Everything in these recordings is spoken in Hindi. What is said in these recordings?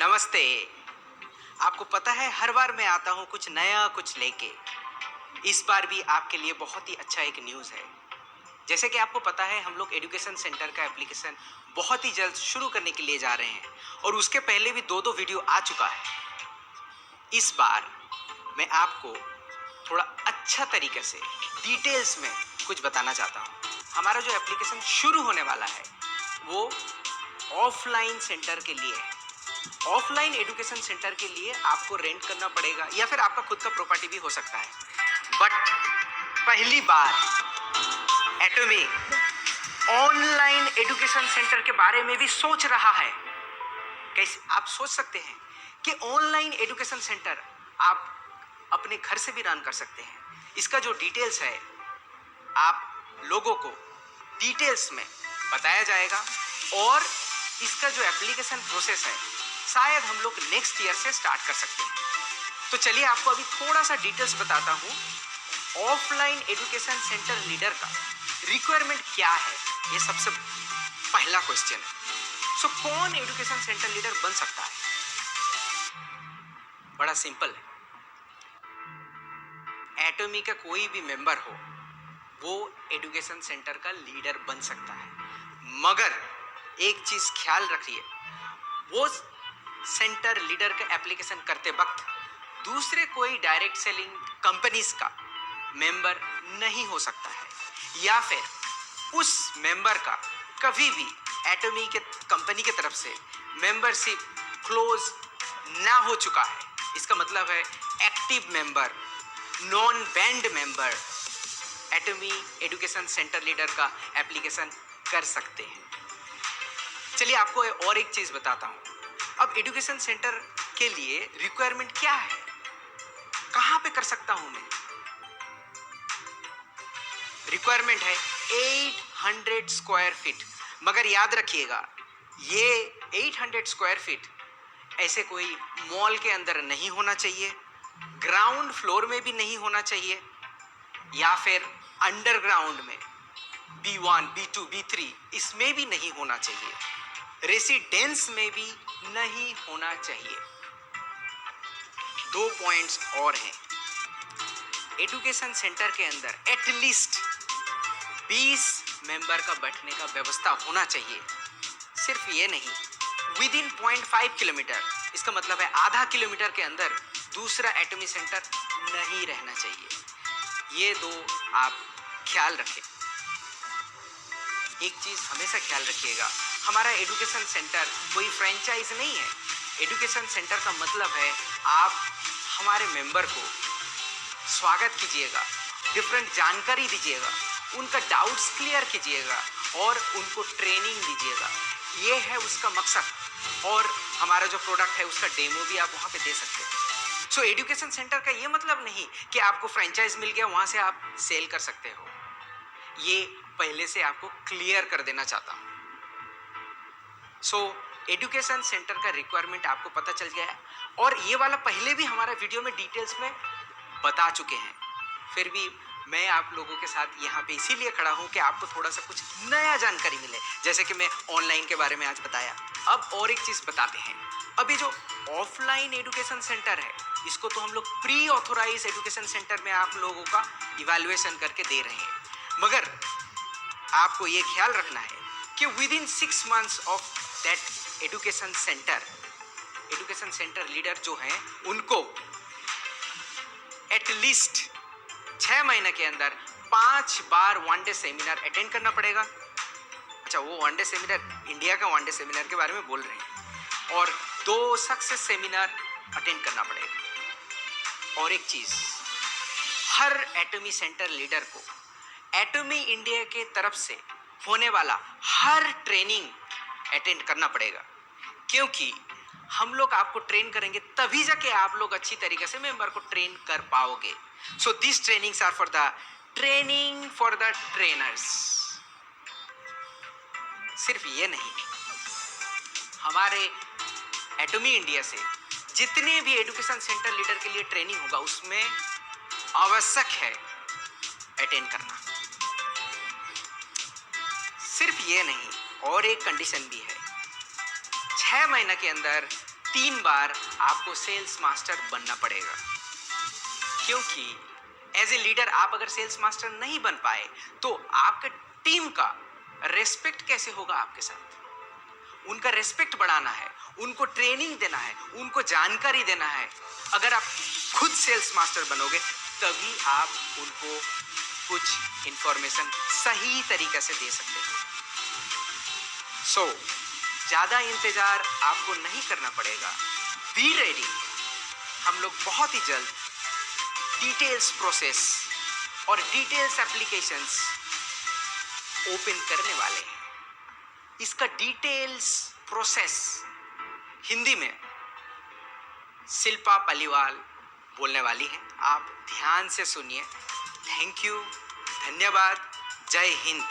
नमस्ते। आपको पता है हर बार मैं आता हूँ कुछ नया कुछ लेके। इस बार भी आपके लिए बहुत ही अच्छा एक न्यूज़ है। जैसे कि आपको पता है हम लोग एजुकेशन सेंटर का एप्लीकेशन बहुत ही जल्द शुरू करने के लिए जा रहे हैं और उसके पहले भी दो वीडियो आ चुका है। इस बार मैं आपको थोड़ा अच्छा तरीके से डिटेल्स में कुछ बताना चाहता हूँ। हमारा जो एप्लीकेशन शुरू होने वाला है वो ऑफलाइन सेंटर के लिए है। ऑफलाइन एजुकेशन सेंटर के लिए आपको रेंट करना पड़ेगा या फिर आपका खुद का प्रॉपर्टी भी हो सकता है। बट पहली बार एटॉमी ऑनलाइन एजुकेशन सेंटर के बारे में भी सोच रहा है। कैसे आप सोच सकते हैं कि ऑनलाइन एजुकेशन सेंटर आप अपने घर से भी रन कर सकते हैं। इसका जो डिटेल्स है आप लोगों को डिटेल्स में बताया जाएगा और इसका जो एप्लीकेशन प्रोसेस है शायद हम लोग नेक्स्ट ईयर से स्टार्ट कर सकते हैं। तो चलिए आपको अभी थोड़ा सा डिटेल्स बताता हूँ। ऑफलाइन एजुकेशन सेंटर लीडर का रिक्वायरमेंट क्या है, ये सबसे पहला क्वेश्चन है। सो कौन एजुकेशन सेंटर लीडर बन सकता है? बड़ा सिंपल है। एटॉमी का कोई भी मेंबर हो वो एजुकेशन सेंटर का लीडर बन सकता है, मगर एक चीज ख्याल रखिए, वो सेंटर लीडर का एप्लीकेशन करते वक्त दूसरे कोई डायरेक्ट सेलिंग कंपनीज का मेंबर नहीं हो सकता है या फिर उस मेंबर का कभी भी एटॉमी के कंपनी की तरफ से मेंबरशिप क्लोज ना हो चुका है। इसका मतलब है active member, non band member एटॉमी education centre leader का एप्लीकेशन कर सकते हैं। चलिए आपको और एक चीज बताता हूं। अब एजुकेशन सेंटर के लिए रिक्वायरमेंट क्या है, कहां पे कर सकता हूं मैं? रिक्वायरमेंट है 800 स्क्वायर फीट, मगर याद रखिएगा ये 800 स्क्वायर फीट ऐसे कोई मॉल के अंदर नहीं होना चाहिए, ग्राउंड फ्लोर में भी नहीं होना चाहिए या फिर अंडरग्राउंड में B1, B2, B3 इसमें भी नहीं होना चाहिए, रेसिडेंस में भी नहीं होना चाहिए। 2 पॉइंट्स और हैं। एजुकेशन सेंटर के अंदर एटलीस्ट 20 मेंबर का बैठने का व्यवस्था होना चाहिए। सिर्फ ये नहीं, विद इन 0.5 किलोमीटर, इसका मतलब है आधा किलोमीटर के अंदर दूसरा एटॉमी सेंटर नहीं रहना चाहिए। ये दो आप ख्याल रखें। एक चीज हमेशा ख्याल रखिएगा, हमारा एजुकेशन सेंटर कोई फ्रेंचाइज नहीं है। एजुकेशन सेंटर का मतलब है आप हमारे मेंबर को स्वागत कीजिएगा, डिफरेंट जानकारी दीजिएगा, उनका डाउट्स क्लियर कीजिएगा और उनको ट्रेनिंग दीजिएगा। ये है उसका मकसद। और हमारा जो प्रोडक्ट है उसका डेमो भी आप वहाँ पे दे सकते हैं। सो एजुकेशन सेंटर का ये मतलब नहीं कि आपको फ्रेंचाइज मिल गया वहाँ से आप सेल कर सकते हो। ये पहले से आपको क्लियर कर देना चाहता हूँ। सो एजुकेशन सेंटर का रिक्वायरमेंट आपको पता चल गया है और ये वाला पहले भी हमारा वीडियो में डिटेल्स में बता चुके हैं। फिर भी मैं आप लोगों के साथ यहाँ पे इसीलिए खड़ा हूँ कि आपको थोड़ा सा कुछ नया जानकारी मिले, जैसे कि मैं ऑनलाइन के बारे में आज बताया। अब और एक चीज़ बताते हैं। अभी जो ऑफलाइन एजुकेशन सेंटर है इसको तो हम लोग प्री ऑथोराइज एजुकेशन सेंटर में आप लोगों का इवैल्यूएशन करके दे रहे हैं, मगर आपको ये ख्याल रखना है कि with in 6 months of that education centre leader जो हैं उनको एटलीस्ट 6 महीने के अंदर 5 बार वन डे सेमिनार अटेंड करना पड़ेगा। अच्छा, वो वन डे सेमिनार इंडिया का वन डे सेमिनार के बारे में बोल रहे हैं, और 2 सक्सेस सेमिनार अटेंड करना पड़ेगा। और एक चीज, हर एटॉमी सेंटर लीडर को एटॉमी इंडिया के तरफ से होने वाला हर ट्रेनिंग अटेंड करना पड़ेगा, क्योंकि हम लोग आपको ट्रेन करेंगे तभी जाके आप लोग अच्छी तरीके से मेंबर को ट्रेन कर पाओगे। So this trainings are for the training for the trainers. सिर्फ ये नहीं, हमारे एटॉमी इंडिया से जितने भी एजुकेशन सेंटर लीडर के लिए ट्रेनिंग होगा उसमें आवश्यक है अटेंड करना। सिर्फ ये नहीं, और एक कंडीशन भी है, 6 महीने के अंदर 3 बार आपको सेल्स मास्टर बनना पड़ेगा, क्योंकि एज ए लीडर आप अगर सेल्स मास्टर नहीं बन पाए तो आपके टीम का रेस्पेक्ट कैसे होगा आपके साथ। उनका रेस्पेक्ट बढ़ाना है, उनको ट्रेनिंग देना है, उनको जानकारी देना है। अगर आप खुद सेल्स मास्टर बनोगे तभी आप उनको कुछ इंफॉर्मेशन सही तरीके से दे सकते हो। सो ज़्यादा इंतजार आपको नहीं करना पड़ेगा, बी रेडी। हम लोग बहुत ही जल्द डिटेल्स प्रोसेस और डिटेल्स एप्लीकेशंस ओपन करने वाले हैं। इसका डिटेल्स प्रोसेस हिंदी में शिल्पा पलीवाल बोलने वाली हैं, आप ध्यान से सुनिए। थैंक यू, धन्यवाद, जय हिंद।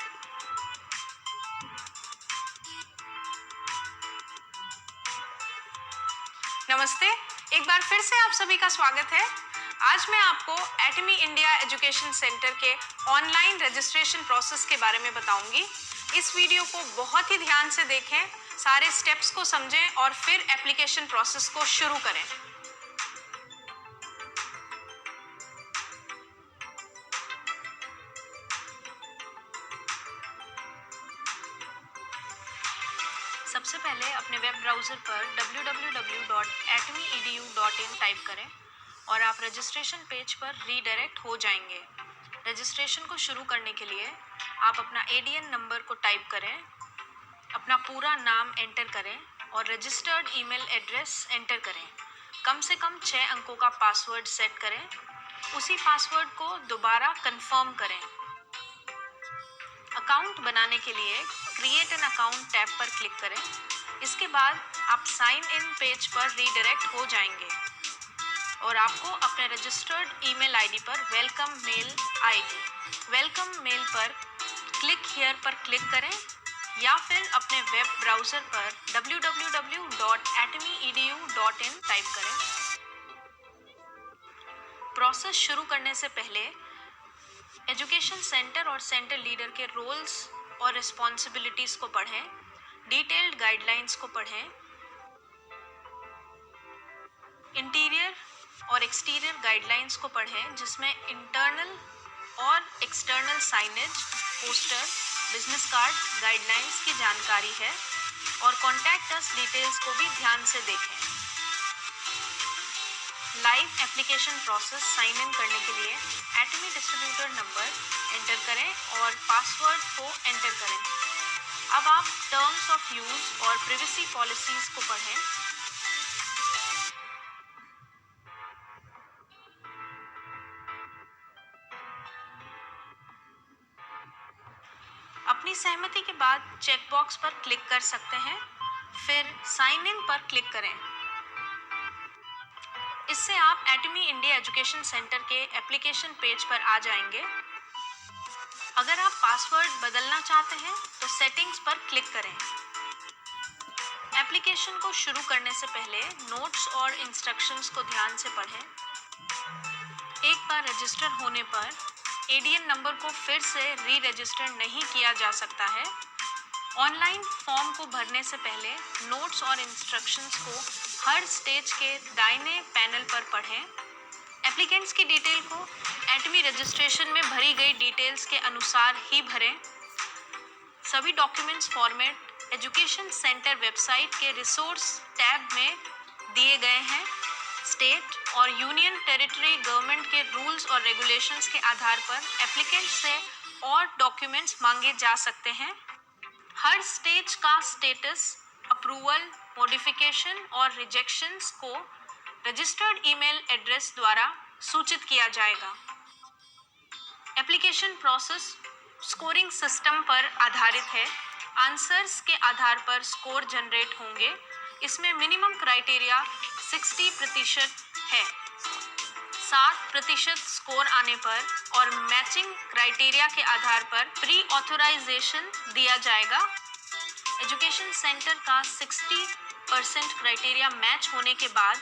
नमस्ते, एक बार फिर से आप सभी का स्वागत है। आज मैं आपको एटमी इंडिया एजुकेशन सेंटर के ऑनलाइन रजिस्ट्रेशन प्रोसेस के बारे में बताऊंगी। इस वीडियो को बहुत ही ध्यान से देखें, सारे स्टेप्स को समझें और फिर एप्लीकेशन प्रोसेस को शुरू करें। सबसे पहले अपने वेब ब्राउज़र पर www.atmeedu.in टाइप करें और आप रजिस्ट्रेशन पेज पर रीडायरेक्ट हो जाएंगे। रजिस्ट्रेशन को शुरू करने के लिए आप अपना ADN नंबर को टाइप करें, अपना पूरा नाम एंटर करें और रजिस्टर्ड ईमेल एड्रेस एंटर करें। कम से कम 6 अंकों का पासवर्ड सेट करें। उसी पासवर्ड को दोबारा कंफर्म करें। अकाउंट बनाने के लिए क्रिएट एन अकाउंट टैब पर क्लिक करें। इसके बाद आप साइन इन पेज पर रीडायरेक्ट हो जाएंगे और आपको अपने रजिस्टर्ड ईमेल आईडी पर वेलकम मेल आएगी। वेलकम मेल पर क्लिक हियर पर क्लिक करें या फिर अपने वेब ब्राउज़र पर www.atmeedu.in टाइप करें। प्रोसेस शुरू करने से पहले एजुकेशन सेंटर और सेंटर लीडर के रोल्स और रिस्पॉन्सिबिलिटीज़ को पढ़ें, डिटेल्ड गाइडलाइंस को पढ़ें, इंटीरियर और एक्सटीरियर गाइडलाइंस को पढ़ें जिसमें इंटरनल और external signage, poster, business card guidelines की जानकारी है और कॉन्टैक्ट अस डिटेल्स को भी ध्यान से देखें। Live application process sign in करने के लिए एटमी डिस्ट्रीब्यूटर नंबर एंटर करें और पासवर्ड को एंटर करें। अब आप टर्म्स ऑफ यूज़ और प्रिवेसी पॉलिसीज़ को पढ़ें। अपनी सहमति के बाद चेकबॉक्स पर क्लिक कर सकते हैं, फिर साइन इन पर क्लिक करें। इससे आप एटमी इंडिया एजुकेशन सेंटर के एप्लीकेशन पेज पर आ जाएंगे। अगर आप पासवर्ड बदलना चाहते हैं तो सेटिंग्स पर क्लिक करें। एप्लीकेशन को शुरू करने से पहले नोट्स और इंस्ट्रक्शंस को ध्यान से पढ़ें। एक बार रजिस्टर होने पर ADN नंबर को फिर से री रजिस्टर नहीं किया जा सकता है। ऑनलाइन फॉर्म को भरने से पहले नोट्स और इंस्ट्रक्शंस को हर स्टेज के दाहिने पैनल पर पढ़ें। एप्लीकेंट्स की डिटेल को एटमी रजिस्ट्रेशन में भरी गई डिटेल्स के अनुसार ही भरें। सभी documents format education centre website के रिसोर्स टैब में दिए गए हैं। स्टेट और यूनियन टेरिटरी गवर्नमेंट के रूल्स और रेगुलेशंस के आधार पर एप्लीकेंट से और डॉक्यूमेंट्स मांगे जा सकते हैं। हर स्टेज का स्टेटस, अप्रूवल, मॉडिफिकेशन और रिजेक्शंस को रजिस्टर्ड ईमेल एड्रेस द्वारा सूचित किया जाएगा। एप्लीकेशन प्रोसेस स्कोरिंग सिस्टम पर आधारित है। आंसर्स के आधार पर स्कोर जनरेट होंगे। इसमें मिनिमम क्राइटेरिया 60% है। 60% स्कोर आने पर और मैचिंग क्राइटेरिया के आधार पर प्री ऑथराइजेशन दिया जाएगा। एजुकेशन सेंटर का 60% क्राइटेरिया मैच होने के बाद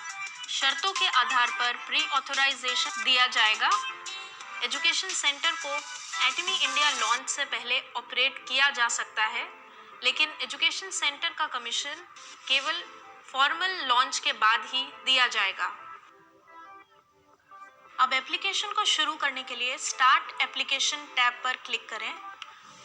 शर्तों के आधार पर प्री ऑथराइजेशन दिया जाएगा। एजुकेशन सेंटर को एटमी इंडिया लॉन्च से पहले ऑपरेट किया जा सकता है, लेकिन एजुकेशन सेंटर का कमीशन केवल फॉर्मल लॉन्च के बाद ही दिया जाएगा। अब एप्लीकेशन को शुरू करने के लिए स्टार्ट एप्लीकेशन टैब पर क्लिक करें।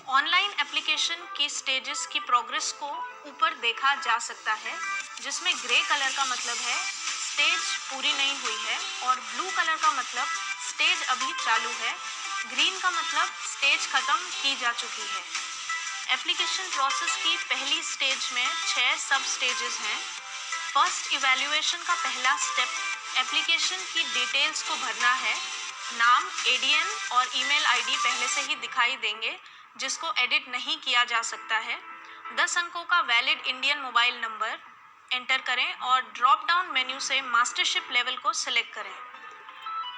ऑनलाइन एप्लीकेशन की स्टेजेस की प्रोग्रेस को ऊपर देखा जा सकता है, जिसमें ग्रे कलर का मतलब है स्टेज पूरी नहीं हुई है और ब्लू कलर का मतलब स्टेज अभी चालू है, ग्रीन का मतलब स्टेज खत्म की जा चुकी है। एप्लीकेशन प्रोसेस की पहली स्टेज में 6 सब स्टेजेस हैं। फर्स्ट इवैल्यूएशन का पहला स्टेप एप्लीकेशन की डिटेल्स को भरना है। नाम, एडीएन और ईमेल आईडी पहले से ही दिखाई देंगे, जिसको एडिट नहीं किया जा सकता है। 10 अंकों का valid Indian mobile number enter करें और ड्रॉप डाउन मेन्यू से मास्टरशिप लेवल को सिलेक्ट करें।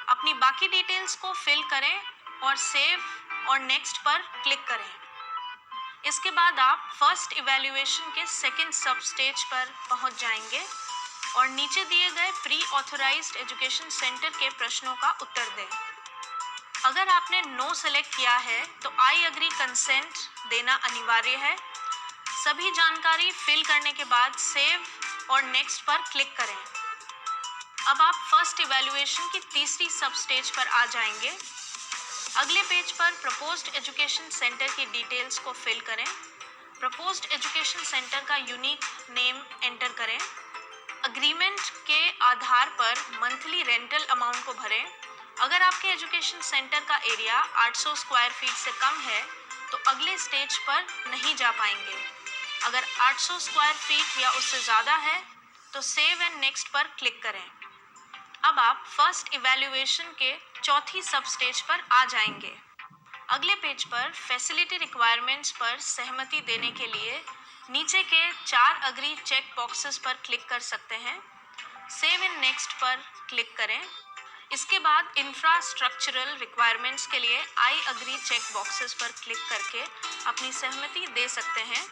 अपनी बाकी डिटेल्स को फिल करें और सेव और नेक्स्ट पर क्लिक करें। इसके बाद आप फर्स्ट इवैल्यूएशन के सेकंड सब स्टेज पर पहुंच जाएंगे और नीचे दिए गए प्री ऑथराइज्ड एजुकेशन सेंटर के प्रश्नों का उत्तर दें। अगर आपने नो सेलेक्ट किया है तो आई एग्री कंसेंट देना अनिवार्य है। सभी जानकारी फिल करने के बाद सेव और नेक्स्ट पर क्लिक करें। अब आप फर्स्ट इवैल्यूएशन की तीसरी सब स्टेज पर आ जाएंगे। अगले पेज पर प्रपोज्ड एजुकेशन सेंटर की डिटेल्स को फिल करें। प्रपोज्ड एजुकेशन सेंटर का यूनिक नेम एंटर करें। अग्रीमेंट के आधार पर मंथली रेंटल अमाउंट को भरें। अगर आपके एजुकेशन सेंटर का एरिया 800 स्क्वायर फीट से कम है तो अगले स्टेज पर नहीं जा पाएंगे। अगर 800 स्क्वायर फीट या उससे ज़्यादा है तो सेव एंड नेक्स्ट पर क्लिक करें। अब आप फर्स्ट इवैल्यूएशन के चौथी सब स्टेज पर आ जाएंगे। अगले पेज पर फैसिलिटी रिक्वायरमेंट्स पर सहमति देने के लिए नीचे के 4 अग्री चेक बॉक्सेस पर क्लिक कर सकते हैं। सेव एंड नेक्स्ट पर क्लिक करें। इसके बाद इंफ्रास्ट्रक्चरल रिक्वायरमेंट्स के लिए आई अग्री चेक बॉक्सेस पर क्लिक करके अपनी सहमति दे सकते हैं।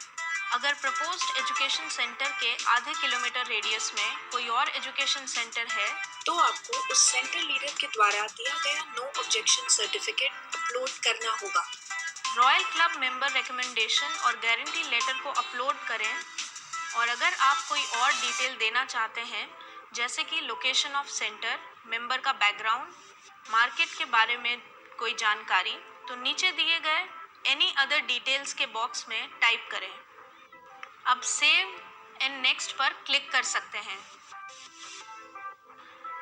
अगर प्रपोज्ड एजुकेशन सेंटर के आधे किलोमीटर रेडियस में कोई और एजुकेशन सेंटर है तो आपको उस सेंटर लीडर के द्वारा दिया गया नो ऑब्जेक्शन सर्टिफिकेट अपलोड करना होगा। रॉयल क्लब मेंबर रिकमेंडेशन और गारंटी लेटर को अपलोड करें और अगर आप कोई और डिटेल देना चाहते हैं जैसे कि लोकेशन ऑफ सेंटर, मेंबर का बैकग्राउंड, मार्केट के बारे में कोई जानकारी, तो नीचे दिए गए एनी अदर डिटेल्स के बॉक्स में टाइप करें। अब सेव एंड नेक्स्ट पर क्लिक कर सकते हैं।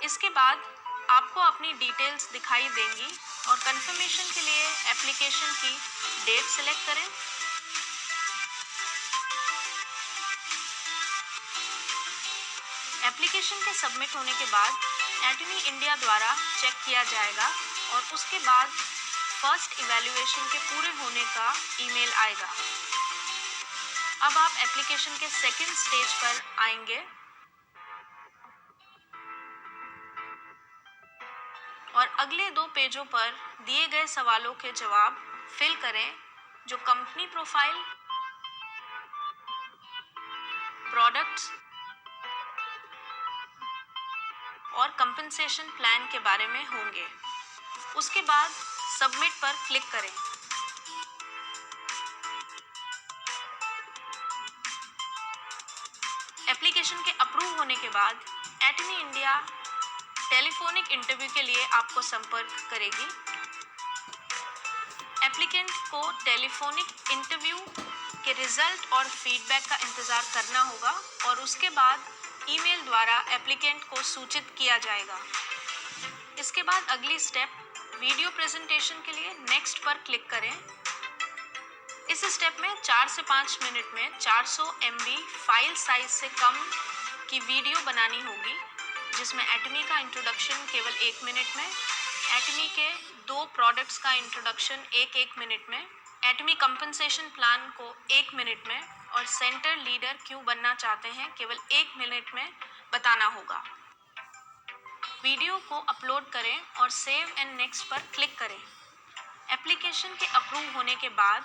इसके बाद आपको अपनी डिटेल्स दिखाई देंगी और कंफर्मेशन के लिए एप्लीकेशन की डेट सेलेक्ट करें। एप्लीकेशन के सबमिट होने के बाद एटमी इंडिया द्वारा चेक किया जाएगा और उसके बाद फर्स्ट इवैल्यूएशन के पूरे होने का ईमेल आएगा। अब आप एप्लीकेशन के सेकंड स्टेज पर आएंगे और अगले 2 पेजों पर दिए गए सवालों के जवाब फिल करें जो कंपनी प्रोफाइल, प्रोडक्ट्स और कंपनसेशन प्लान के बारे में होंगे। उसके बाद सबमिट पर क्लिक करें। एप्लीकेशन के अप्रूव होने के बाद एटमी इंडिया टेलीफोनिक इंटरव्यू के लिए आपको संपर्क करेगी। एप्लीकेंट को टेलीफोनिक इंटरव्यू के रिजल्ट और फीडबैक का इंतज़ार करना होगा और उसके बाद ईमेल द्वारा एप्लीकेंट को सूचित किया जाएगा। इसके बाद अगली स्टेप वीडियो प्रेजेंटेशन के लिए नेक्स्ट पर क्लिक करें। इस स्टेप में 4 से 5 मिनट में 400 MB फाइल साइज से कम की वीडियो बनानी होगी, जिसमें एटमी का इंट्रोडक्शन केवल 1 मिनट में, एटमी के 2 प्रोडक्ट्स का इंट्रोडक्शन 1-1 मिनट में, एटमी कंपनसेशन प्लान को 1 मिनट में और सेंटर लीडर क्यों बनना चाहते हैं केवल 1 मिनट में बताना होगा। वीडियो को अपलोड करें और सेव एंड नेक्स्ट पर क्लिक करें। एप्लीकेशन के अप्रूव होने के बाद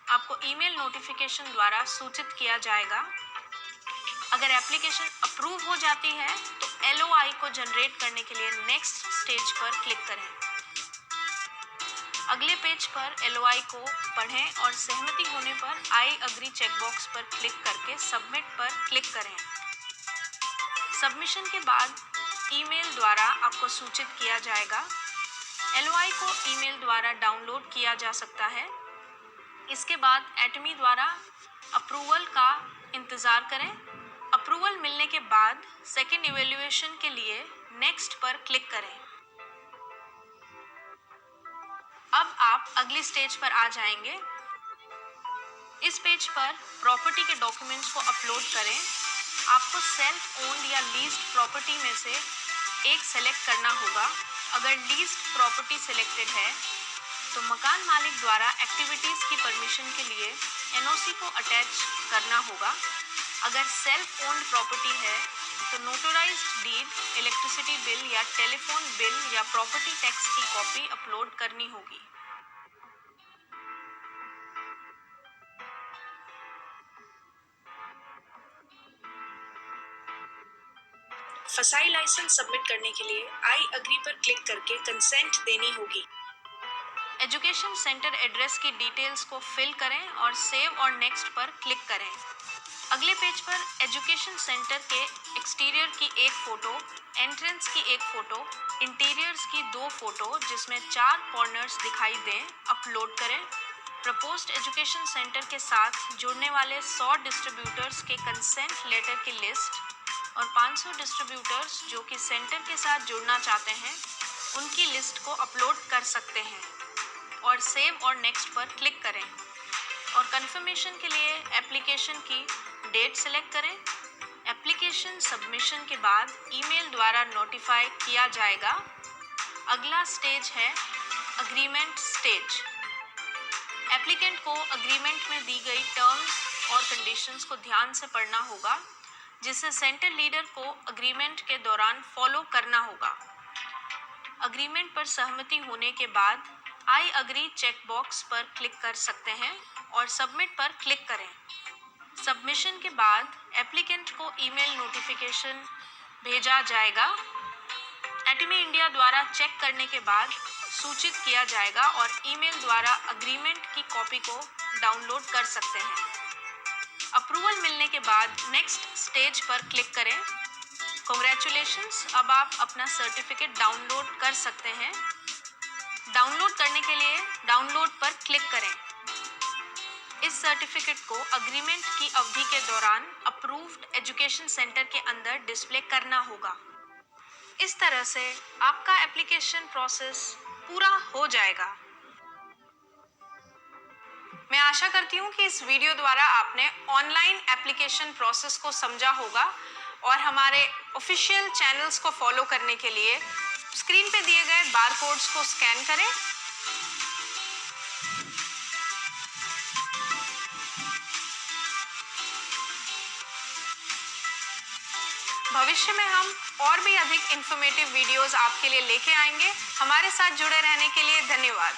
आपको ईमेल नोटिफिकेशन द्वारा सूचित किया जाएगा। अगर एप्लीकेशन अप्रूव हो जाती है तो LOI को जनरेट करने के लिए नेक्स्ट स्टेज पर क्लिक करें। अगले पेज पर LOI को पढ़ें और सहमति होने पर आई अग्री चेकबॉक्स पर क्लिक करके सबमिट पर क्लिक करें। सबमिशन के बाद ईमेल द्वारा आपको सूचित किया जाएगा। LOI को ईमेल द्वारा डाउनलोड किया जा सकता है। इसके बाद एटमी द्वारा अप्रूवल का इंतज़ार करें। अप्रूवल मिलने के बाद सेकेंड इवैल्यूएशन के लिए नेक्स्ट पर क्लिक करें। अब आप अगली स्टेज पर आ जाएंगे। इस पेज पर प्रॉपर्टी के डॉक्यूमेंट्स को अपलोड करें। आपको सेल्फ ओन्ड या लीज्ड प्रॉपर्टी में से एक सेलेक्ट करना होगा। अगर लीज्ड प्रॉपर्टी सिलेक्टेड है तो मकान मालिक द्वारा एक्टिविटीज़ की परमिशन के लिए NOC को अटैच करना होगा। अगर सेल्फ ओन्ड प्रॉपर्टी है तो नोटराइज्ड डीड, इलेक्ट्रिसिटी बिल या टेलीफोन बिल या प्रॉपर्टी टैक्स की कॉपी अपलोड करनी होगी। फसाई लाइसेंस सबमिट करने के लिए आई अग्री पर क्लिक करके कंसेंट देनी होगी। एजुकेशन सेंटर एड्रेस की डिटेल्स को फिल करें और सेव और नेक्स्ट पर क्लिक करें। अगले पेज पर एजुकेशन सेंटर के एक्सटीरियर की एक फ़ोटो, एंट्रेंस की एक फ़ोटो, इंटीरियर्स की 2 फ़ोटो जिसमें 4 कॉर्नर्स दिखाई दें, अपलोड करें। प्रपोज्ड एजुकेशन सेंटर के साथ जुड़ने वाले 100 डिस्ट्रीब्यूटर्स के कंसेंट लेटर की लिस्ट और 500 डिस्ट्रीब्यूटर्स जो कि सेंटर के साथ जुड़ना चाहते हैं उनकी लिस्ट को अपलोड कर सकते हैं और सेव और नेक्स्ट पर क्लिक करें। और कंफर्मेशन के लिए एप्लीकेशन की डेट सेलेक्ट करें। एप्लीकेशन सबमिशन के बाद ईमेल द्वारा नोटिफाई किया जाएगा। अगला स्टेज है अग्रीमेंट स्टेज। एप्लीकेंट को अग्रीमेंट में दी गई टर्म्स और कंडीशंस को ध्यान से पढ़ना होगा, जिसे सेंटर लीडर को अग्रीमेंट के दौरान फॉलो करना होगा। अग्रीमेंट पर सहमति होने के बाद आई अग्री चेक बॉक्स पर क्लिक कर सकते हैं और सबमिट पर क्लिक करें। सबमिशन के बाद एप्लीकेंट को ईमेल नोटिफिकेशन भेजा जाएगा। एटमी इंडिया द्वारा चेक करने के बाद सूचित किया जाएगा और ईमेल द्वारा अग्रीमेंट की कॉपी को डाउनलोड कर सकते हैं। अप्रूवल मिलने के बाद नेक्स्ट स्टेज पर क्लिक करें। कॉन्ग्रेचुलेशंस, अब आप अपना सर्टिफिकेट डाउनलोड कर सकते हैं। डाउनलोड करने के लिए डाउनलोड पर क्लिक करें। इस सर्टिफिकेट को अग्रीमेंट की अवधि के दौरान अप्रूव्ड एजुकेशन सेंटर के अंदर डिस्प्ले करना होगा। इस तरह से आपका एप्लीकेशन प्रोसेस पूरा हो जाएगा। मैं आशा करती हूँ कि इस वीडियो द्वारा आपने ऑनलाइन एप्लीकेशन प्रोसेस को समझा होगा और हमारे ऑफिशियल चैनल्स को फॉलो करने के लिए स्क्रीन पे दिए गए बार कोड्स को स्कैन करें। भविष्य में हम और भी अधिक इंफॉर्मेटिव वीडियोस आपके लिए लेके आएंगे। हमारे साथ जुड़े रहने के लिए धन्यवाद।